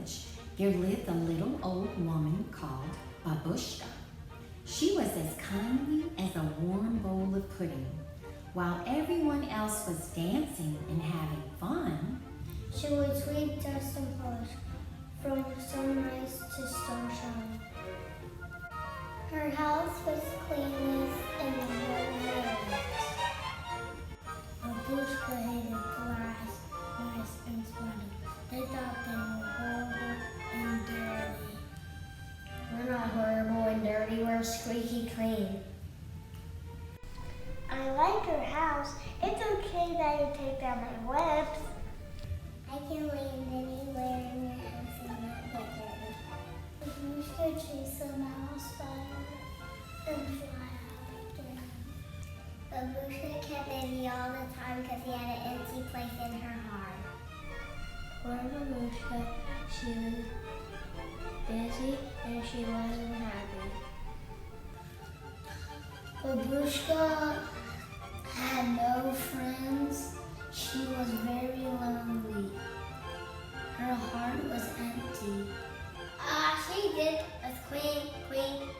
village, there lived a little old woman called Babushka. She was as kindly as a warm bowl of pudding. While everyone else was dancing and having fun, she would sweep dust and polish from sunrise to sunshine. Her house was cleanest in the whole world. Babushka hated flies, mice, and spiders. They thought they were horrible and dirty. We're not horrible and dirty, we're squeaky clean. I like her house. It's okay that you take down my webs. I can land anywhere in your house and not get dirty. Babushka chased the mouse spider and fly after him. Babushka kept busy all the time because he had an empty place in her heart. Poor Babushka, she was busy and she wasn't happy. Babushka had no friends. She was very lonely. Her heart was empty. She did was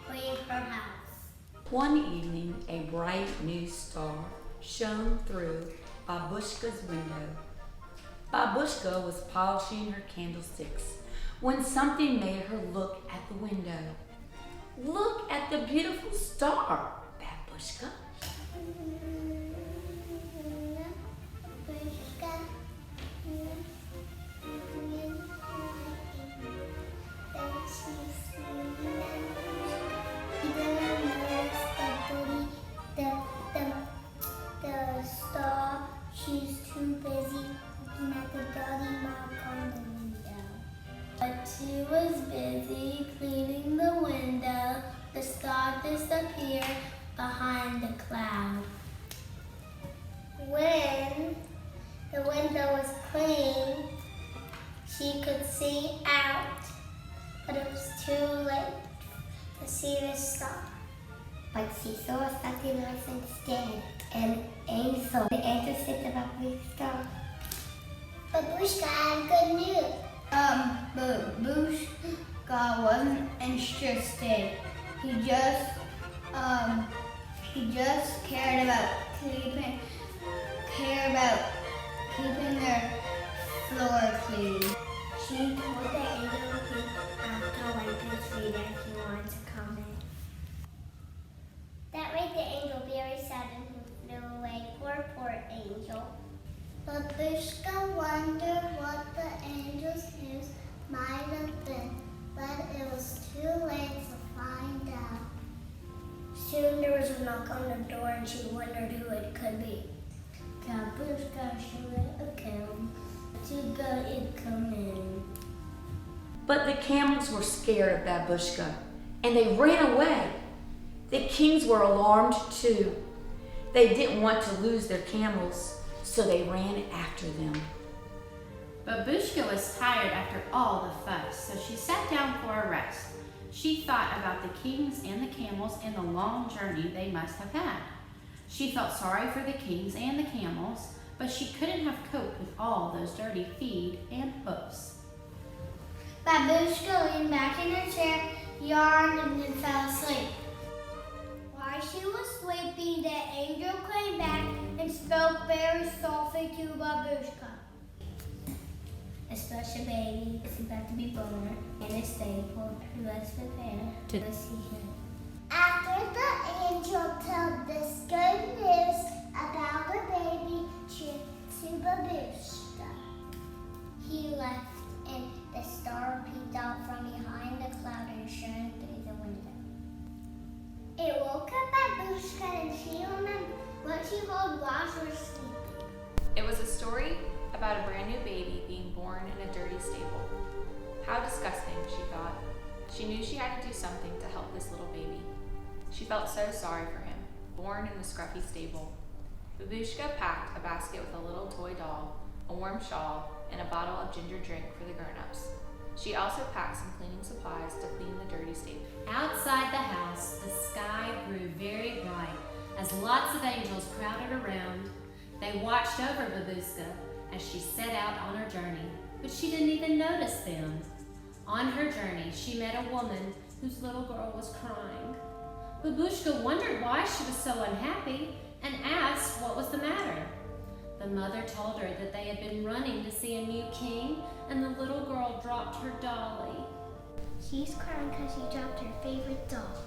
clean her house. One evening, a bright new star shone through Babushka's window. Babushka was polishing her candlesticks when something made her look at the window. Look at the beautiful star, Babushka. She's too busy looking at the dirty mark on the window. But she was busy cleaning the window. The star disappeared behind the cloud. When the window was clean, she could see out, but it was too late to see the star. But she saw something else instead, an angel. The angel said about the star. Babushka had good news. Babushka wasn't interested. He just cared about keeping their floor clean. She told the angel he after wiping his feet if he wanted to come in. That made the angel very sad and he flew away. Poor angel. Babushka wondered what the angel's news might have been, but it was too late to find out. Soon there was a knock on the door and she wondered who it could be. Babushka should have come to go and come in. But the camels were scared of Babushka, and they ran away. The kings were alarmed too. They didn't want to lose their camels, so they ran after them. Babushka was tired after all the fuss, so she sat down for a rest. She thought about the kings and the camels and the long journey they must have had. She felt sorry for the kings and the camels, but she couldn't have coped with all those dirty feet and hoofs. Babushka leaned back in her chair, yawned, and then fell asleep. While she was sleeping, the angel came back and spoke very softly to Babushka. A special baby is about to be born in a stable. Let's prepare to see him. After the angel told this good news about the baby to Babushka, he left and the star peeped out from behind the cloud and shone through the window. It woke up Babushka and she remembered what she heard while she was sleeping. It was a story about a brand new baby being born in a dirty stable. How disgusting, she thought. She knew she had to do something to help this little baby. She felt so sorry for him, born in the scruffy stable. Babushka packed a basket with a little toy doll, a warm shawl, and a bottle of ginger drink for the grown-ups. She also packed some cleaning supplies to clean the dirty stable. outside the house, the sky grew very bright as lots of angels crowded around. They watched over Babushka as she set out on her journey, but she didn't even notice them. On her journey, she met a woman whose little girl was crying. Babushka wondered why she was so unhappy and asked what was the matter. The mother told her that they had been running to see a new king, and the little girl dropped her dolly. She's crying because she dropped her favorite doll.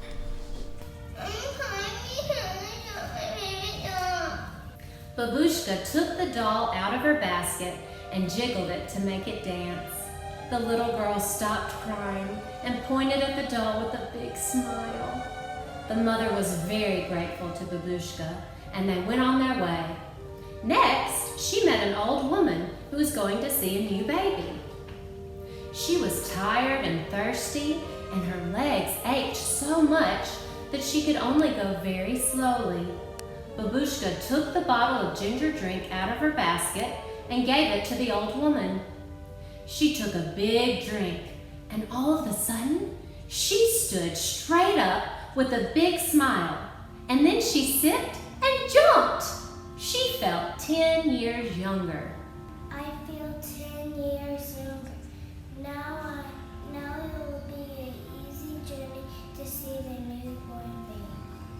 Babushka took the doll out of her basket and jiggled it to make it dance. The little girl stopped crying and pointed at the doll with a big smile. The mother was very grateful to Babushka, and they went on their way. Next, she met an old woman who was going to see a new baby. She was tired and thirsty, and her legs ached so much that she could only go very slowly. Babushka took the bottle of ginger drink out of her basket and gave it to the old woman. She took a big drink, and all of a sudden, she stood straight up with a big smile, and then she sipped and jumped. She felt 10 years younger. I feel 10 years younger. Now it will be an easy journey to see the newborn baby.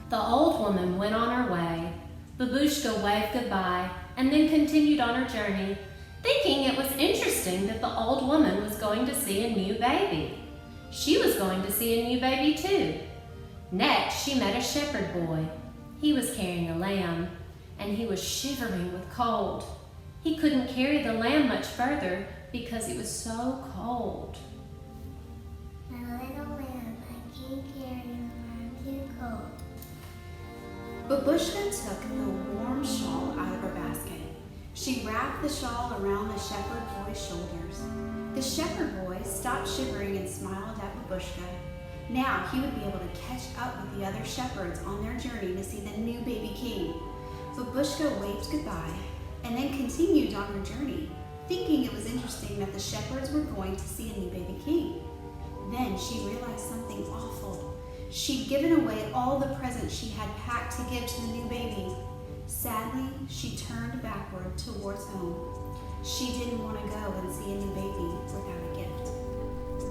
The old woman went on her way. Babushka waved goodbye and then continued on her journey, thinking it was interesting that the old woman was going to see a new baby. She was going to see a new baby too. Next, she met a shepherd boy. He was carrying a lamb, and he was shivering with cold. He couldn't carry the lamb much further because it was so cold. My little lamb, I can't carry him, I'm too cold. Babushka took the warm shawl out of her basket. She wrapped the shawl around the shepherd boy's shoulders. The shepherd boy stopped shivering and smiled at Babushka. Now he would be able to catch up with the other shepherds on their journey to see the new baby king. Babushka waved goodbye and then continued on her journey, thinking it was interesting that the shepherds were going to see a new baby king. Then she realized something awful. She'd given away all the presents she had packed to give to the new baby. Sadly, she turned backward towards home. She didn't want to go and see a new baby without a gift.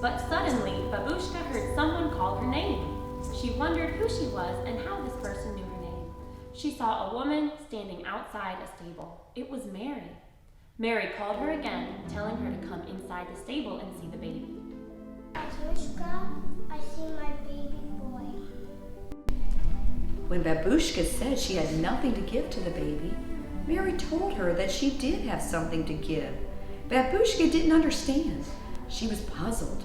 But suddenly, Babushka heard someone call her name. She wondered who she was and how this person knew her name. She saw a woman standing outside a stable. It was Mary. Mary called her again, telling her to come inside the stable and see the baby. Babushka, I see my baby boy. When Babushka said she had nothing to give to the baby, Mary told her that she did have something to give. Babushka didn't understand. She was puzzled,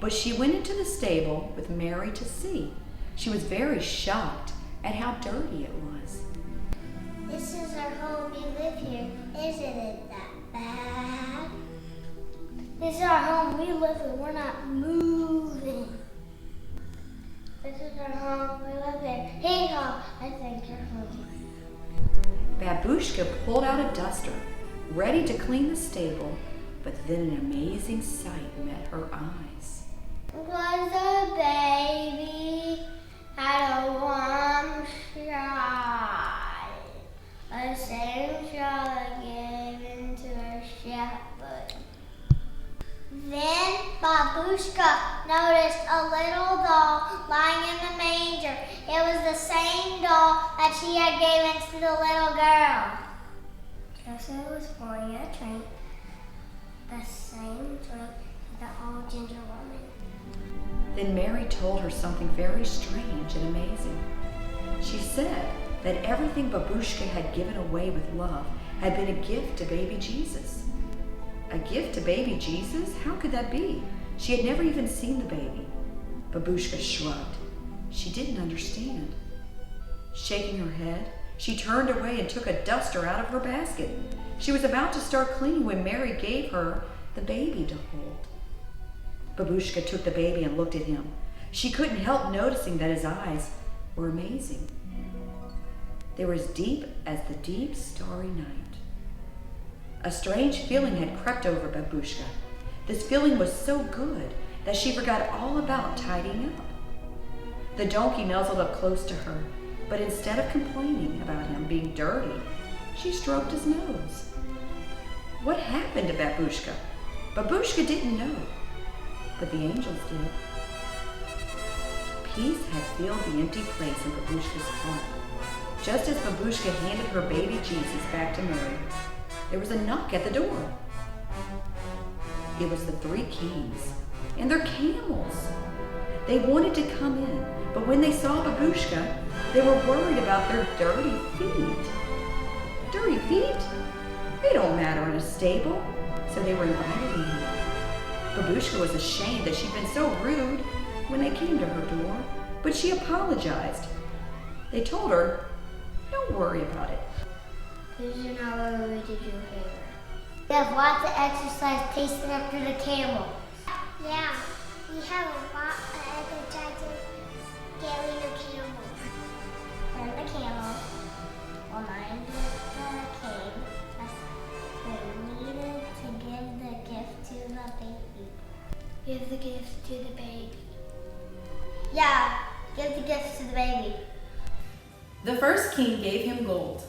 but she went into the stable with Mary to see. She was very shocked at how dirty it was. This is our home. We live here. Isn't it that bad? This is our home. We live here. We're not moving. This is our home. We live here. Hey, ho! I think you're home. Babushka pulled out a duster, ready to clean the stable, but then an amazing sight met her eyes. Was a baby had a warm shawl, the same shawl I gave into a shepherd. Then Babushka noticed a little doll lying in the manger. It was the same doll that she had given to the little girl. Joseph was pouring a drink, the same drink that the old ginger woman. Then Mary told her something very strange and amazing. She said that everything Babushka had given away with love had been a gift to baby Jesus. A gift to baby Jesus? How could that be? She had never even seen the baby. Babushka shrugged. She didn't understand. Shaking her head, she turned away and took a duster out of her basket. She was about to start cleaning when Mary gave her the baby to hold. Babushka took the baby and looked at him. She couldn't help noticing that his eyes were amazing. They were as deep as the deep, starry night. A strange feeling had crept over Babushka. This feeling was so good that she forgot all about tidying up. The donkey nuzzled up close to her, but instead of complaining about him being dirty, she stroked his nose. What happened to Babushka? Babushka didn't know. but the angels did. Peace had filled the empty place in Babushka's heart. Just as Babushka handed her baby Jesus back to Mary, there was a knock at the door. It was the three kings and their camels. They wanted to come in, but when they saw Babushka, they were worried about their dirty feet. Dirty feet? They don't matter in a stable, so they were invited in. Babushka was ashamed that she'd been so rude when they came to her door, but she apologized. They told her, "Don't worry about it." This is not what we did your favor. We have lots of exercise pacing after the camel. Yeah, we have a lot of exercises scaling the camel. And the camel, reminded the king that they needed to give the gift to the baby. Give the gift to the baby. Yeah, give the gift to the baby. The first king gave him gold.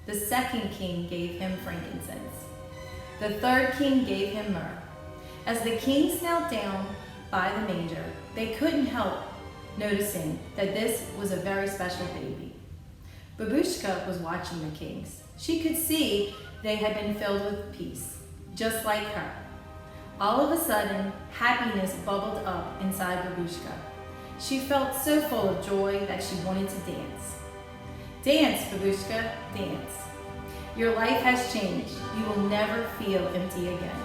The second king gave him frankincense. The third king gave him myrrh. As the kings knelt down by the manger, they couldn't help noticing that this was a very special baby. Babushka was watching the kings. She could see they had been filled with peace, just like her. All of a sudden, happiness bubbled up inside Babushka. She felt so full of joy that she wanted to dance. Dance, Babushka, dance. Your life has changed. You will never feel empty again.